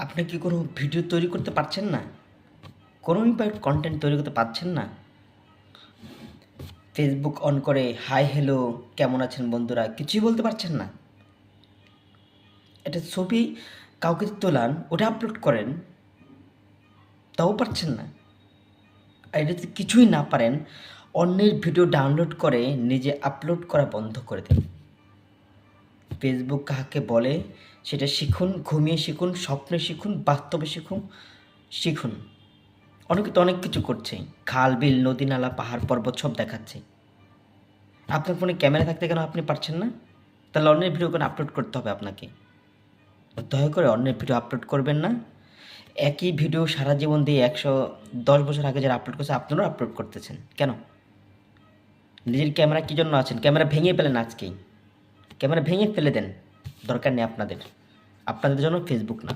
আপনি কি কোনো ভিডিও তৈরি করতে পারছেন না? কোনো ইম্প্যাক্ট কনটেন্ট তৈরি করতে পারছেন না? ফেসবুক অন করে হাই হ্যালো কেমন আছেন বন্ধুরা কিছুই বলতে পারছেন না? একটা ছবি কাউকে তোলান ওটা আপলোড করেন তাও পারছেন না। আর এটা যদি কিছুই না পারেন অন্যের ভিডিও ডাউনলোড করে নিজে আপলোড করা বন্ধ করে দিন। ফেসবুক কাকে বলে সেটা শিখুন, ঘুমিয়ে শিখুন, স্বপ্নে শিখুন, বাস্তবে শিখুন। শিখুন। অনেকে তো অনেক কিছু করছে, খাল বিল নদী নালা পাহাড় পর্বত সব দেখাচ্ছে। আপনার ফোনে ক্যামেরা থাকতে কেন আপনি পারছেন না? তাহলে অন্যের ভিডিও কেন আপলোড করতে হবে আপনাকে? দয়া করে অন্যের ভিডিও আপলোড করবেন না। একই ভিডিও সারা জীবন দিয়ে 110 বছর আগে যারা আপলোড করছে আপনারাও আপলোড করতেছেন কেন? নিজের ক্যামেরা কী জন্য আছেন? ক্যামেরা ভেঙে ফেলেন আজকেই। ক্যামেরা ভেঙে ফেলে দেন, দরকার নেই আপনাদের। আপনাদের জন্য ফেসবুক না।